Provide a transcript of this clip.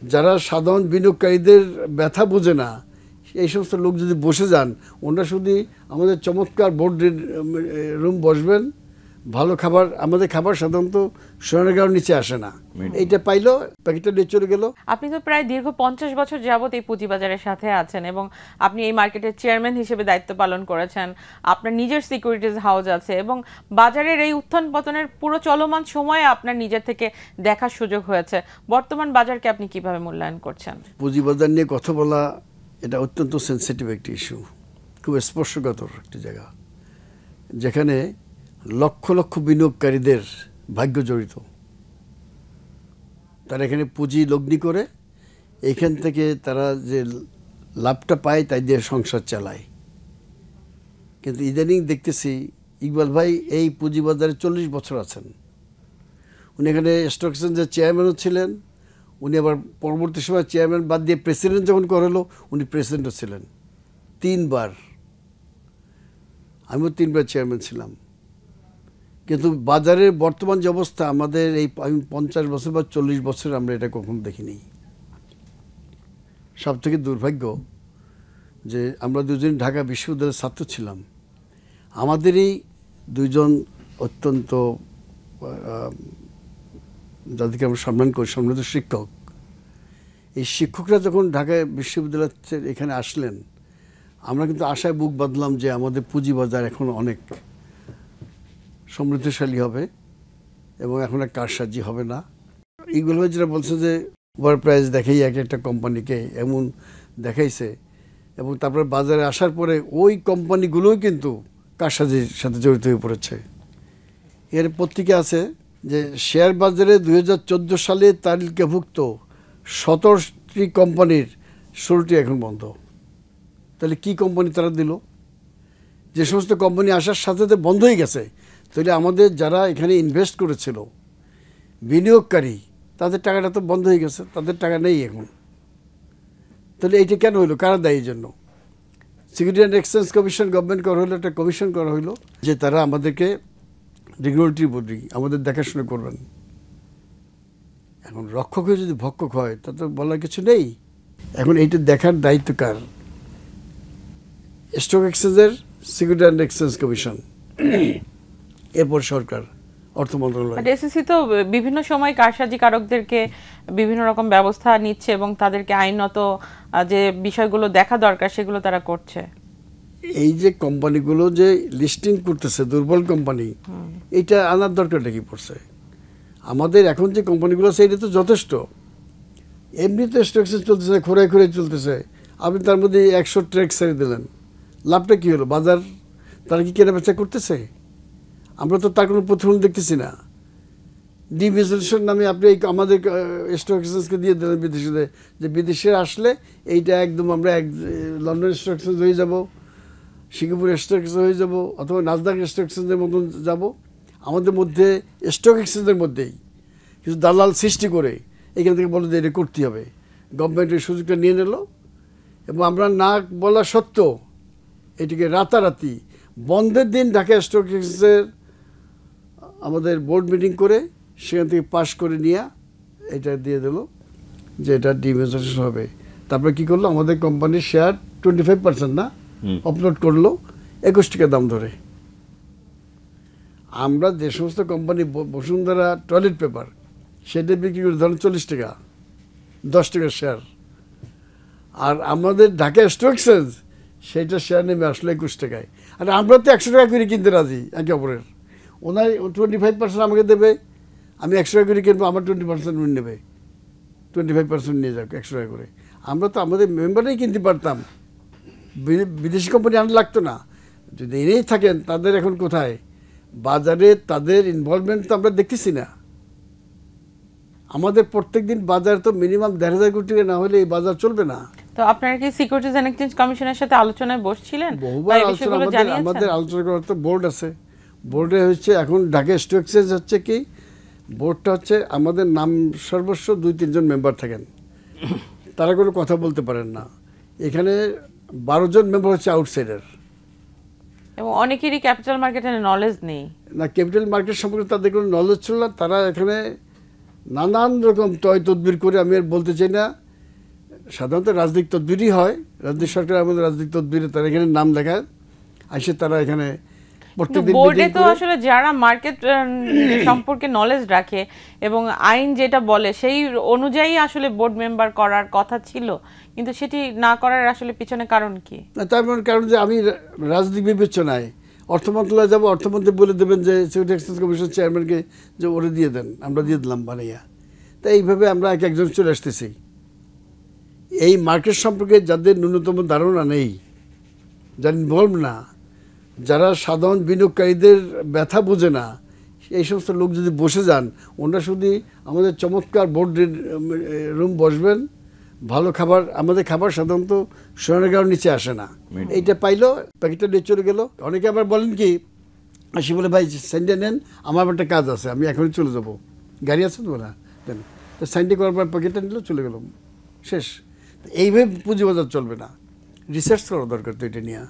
যারা সাধারণ বিনিয়োগকারীদের ব্যথা বোঝে না, এই সমস্ত লোক যদি বসে যান, ওনারা শুধু আমাদের চমৎকার বোর্ড রুম বসবেন, ভালো খাবার, আমাদের খাবার সাধারণত সোনারগাঁওয়ের নিচে আসে না, এইটা পাইলো প্যাকেটটা নিয়ে চলে গেল। আপনি তো প্রায় দীর্ঘ 50 বছর যাবত এই পুঁজিবাজারের সাথে আছেন এবং আপনি এই মার্কেটের চেয়ারম্যান হিসেবে দায়িত্ব পালন করেছেন, আপনার নিজের সিকিউরিটিজ হাউস আছে এবং বাজারের এই উত্থান পতনের পুরো চলমান সময়ে আপনার নিজের থেকে দেখার সুযোগ হয়েছে। বর্তমান বাজারকে আপনি কিভাবে মূল্যায়ন করছেন? পুঁজিবাজার নিয়ে কথা বলা এটা অত্যন্ত সেন্সিটিভ একটি ইস্যু, খুব স্পর্শকাতর একটি জায়গা, যেখানে লক্ষ লক্ষ বিনিয়োগকারীদের ভাগ্য জড়িত। তারা এখানে পুঁজি লগ্নি করে এইখান থেকে তারা যে লাভটা পায় তাই দিয়ে সংসার চালায়। কিন্তু ইদানিং দেখতেছি ইকবাল ভাই এই পুঁজিবাজারে 40 বছর আছেন, উনি এখানে স্টক এক্সচেঞ্জের চেয়ারম্যানও ছিলেন, উনি আবার পরবর্তী সময় চেয়ারম্যান বাদ দিয়ে প্রেসিডেন্ট যখন করালো উনি প্রেসিডেন্টও ছিলেন 3 বার, আমিও 3 বার চেয়ারম্যান ছিলাম। কিন্তু বাজারের বর্তমান যে অবস্থা, আমাদের এই 50 বছর বা 40 বছর আমরা এটা কখনো দেখিনি। সব থেকে দুর্ভাগ্য যে আমরা দুজন ঢাকা বিশ্ববিদ্যালয়ের ছাত্র ছিলাম, আমাদেরই 2 জন অত্যন্ত যাদেরকে আমরা সম্মান করি, সম্মানিত শিক্ষক, এই শিক্ষকরা যখন ঢাকা বিশ্ববিদ্যালয়ের এখানে আসলেন, আমরা কিন্তু আশায় বুক বাঁধলাম যে আমাদের পুঁজিবাজার এখন অনেক সমৃদ্ধশালী হবে এবং এখন আর কারসাজি হবে না। এইগুলো যেটা বলছে যে ওভার প্রাইস দেখাই এক একটা কোম্পানিকে এমন দেখাইছে, এবং তারপরে বাজারে আসার পরে ওই কোম্পানিগুলোই কিন্তু কারসাজির সাথে জড়িত হয়ে পড়েছে। এর পত্রিকা আছে যে শেয়ার বাজারে 2014 সালে তালিকাভুক্ত 17টি কোম্পানির 16টি এখন বন্ধ। তাহলে কি কোম্পানি তারা দিল? যে সমস্ত কোম্পানি আসার সাথে সাথে বন্ধ হয়ে গেছে, তাহলে আমাদের যারা এখানে ইনভেস্ট করেছিল বিনিয়োগকারী, তাদের টাকাটা তো বন্ধ হয়ে গেছে, তাদের টাকা নেই এখন। তাহলে এইটা কেন হইলো? কারা দায়ী? এই জন্য security and exchange commission government করা হলো, একটা কমিশন করা হইলো যে তারা আমাদেরকে রেগুলেটরি বডি আমাদের দেখাশোনা করবেন। এখন রক্ষক হয়ে যদি ভক্ষক হয় তা তো বলার কিছু নেই। এখন এইটা দেখার দায়িত্ব কার? স্টক এক্সচেঞ্জের সিকিউরিটি অ্যান্ড এক্সচেঞ্জ কমিশন, এরপর সরকার, অর্থ মন্ত্রণালয়। এসএসসি তো বিভিন্ন সময় কারসাজিকারকদেরকে বিভিন্ন রকম ব্যবস্থা নিচ্ছে এবং তাদেরকে আইনত যে বিষয়গুলো দেখা দরকার সেগুলো তারা করছে। এই যে কোম্পানিগুলো যে লিস্টিং করতেছে দুর্বল কোম্পানি, এইটা আনার দরকারটা কি পড়ছে? আমাদের এখন যে কোম্পানিগুলো আছে এটা তো যথেষ্ট, এমনি তো স্টক এক্সচেঞ্জ চলতেছে, খোঁড়ায় খোঁড়ায় চলতেছে, আপনি তার মধ্যে 100 ট্রেক ছেড়ে দিলেন, লাভটা কী হলো? বাজার তারা কি কেনা বেচা করতেছে? আমরা তো তার কোনো প্রতিফলন দেখতেছি না। ডিভিজুলেশন নামে আপনি আমাদের স্টক এক্সচেঞ্জকে দিয়ে দিলেন বিদেশিদের, যে বিদেশে আসলে এইটা একদম আমরা লন্ডন স্টক এক্সচেঞ্জ হয়ে যাব, সিঙ্গাপুর স্টক এক্সচেঞ্জ হয়ে যাব, অথবা নাসদাক স্টক এক্সচেঞ্জের মতন যাব। আমাদের মধ্যে স্টক এক্সচেঞ্জের মধ্যেই কিছু দালাল সৃষ্টি করে এখান থেকে বলে যে এটা করতে হবে, গভর্নমেন্টের সুযোগটা নিয়ে নিল, এবং আমরা না বলা সত্ত্বেও এটিকে রাতারাতি বন্ধের দিন ঢাকা স্টক এক্সচেঞ্জের আমাদের বোর্ড মিটিং করে সেখান থেকে পাশ করে নিয়ে এটা দিয়ে দিল যে এটা ডিমেজরেশন হবে। তারপরে কী করলো? আমাদের কোম্পানির শেয়ার 25% না আপলোড করলো 21 টাকা দাম ধরে। আমরা যে সমস্ত কোম্পানি, বসুন্ধরা টয়লেট পেপার, সেটা বিক্রি করে ধরেন 40 টাকা, 10 টাকার শেয়ার, আর আমাদের ঢাকা স্টক এক্সচেঞ্জ সেইটা শেয়ার নেমে আসলো 21 টাকায়। আর আমরা তো 100 টাকা করে কিনতে রাজি একে অপরের। ওনার 25% আমাকে দেবে, আমি 100 টাকা করে কিনবো, আমার 20% উনি নেবে, 25% নিয়ে যাক 100 টাকা করে। আমরা তো আমাদের মেম্বারই কিনতে পারতাম, বিদেশি কোম্পানি আনা লাগতো না। যদি এনেই থাকেন তাদের এখন কোথায়? বাজারে তাদের ইনভলভমেন্ট তো আমরা দেখতেছি না। আমাদের প্রত্যেক দিন বাজার তো মিনিমাম 1,500 কোটি টাকা না হলে এই বাজার চলবে না। তো আপনারা কি সিকিউরিটিজ অ্যান্ড এক্সচেঞ্জ কমিশনের সাথে আলোচনায় বসছিলেন? বহুবার আলোচনা, আমাদের আলোচনা করার তো বোর্ড আছে। বোর্ডে হচ্ছে এখন ঢাকা স্টক এক্সচেঞ্জ হচ্ছে কি, বোর্ডটা হচ্ছে আমাদের নাম সর্বস্ব 2-3 জন মেম্বার থাকেন, তারা কোনো কথা বলতে পারেন না। এখানে 12 জন মেম্বার হচ্ছে আউটসাইডার, এবং অনেকেরই ক্যাপিটাল মার্কেটের নলেজ নেই। না, ক্যাপিটাল মার্কেট সম্পর্কে তাদের কোনো নলেজ ছিল না। তারা এখানে নানান রকম টয় তদবির করে, আমি আর বলতে চাই না, সাধারণত রাজনৈতিক তদবিরই হয়, রাজনৈতিক সরকার আমাদের রাজনৈতিক তদবিরে তারা এখানে নাম লেখায়, আসে তারা এখানে প্রত্যেকদিন বোর্ডে তো আসলে যারা মার্কেট সম্পর্কে নলেজ রাখে এবং আইন যেটা বলে সেই অনুযায়ী আসলে বোর্ড মেম্বার করার কথা ছিল, কিন্তু সেটি না করার আসলে পিছনে কারণ কি? তার কারণ যে আমি রাজনৈতিক বিবেচনায় অর্থ মন্ত্রণালয়ে যাবো, অর্থমন্ত্রী বলে দেবেন যে সিকিউরিটি এক্সচেঞ্জ কমিশন চেয়ারম্যানকে যে ওরে দিয়ে দেন, আমরা দিয়ে দিলাম বানাইয়া। তাই এইভাবে আমরা এক একজন চলে আসতেছি। এই মার্কেট সম্পর্কে যাদের ন্যূনতম ধারণা নেই, যারা ইনভলভ না, যারা সাধারণ বিনিয়োগকারীদের ব্যথা বোঝে না, এই সমস্ত লোক যদি বসে যান, ওনারা শুধু আমাদের চমৎকার বোর্ড রুম বসবেন, ভালো খাবার, আমাদের খাবার সাধারণত সোনারগাঁওর নিচে আসে না, এইটা পাইলো প্যাকেটটা নিয়ে চলে গেল। অনেকে আবার বলেন কি, আসি বলে ভাই সাইনটা নেন, আমার একটা কাজ আছে, আমি এখনই চলে যাব, গাড়ি আছে তো না দেন, তো সাইনটা করার পর প্যাকেটটা নিল, চলে গেল, শেষ। এইভাবে পুঁজিবাজার চলবে না, রিসার্চ করা দরকার তো এটা নিয়ে।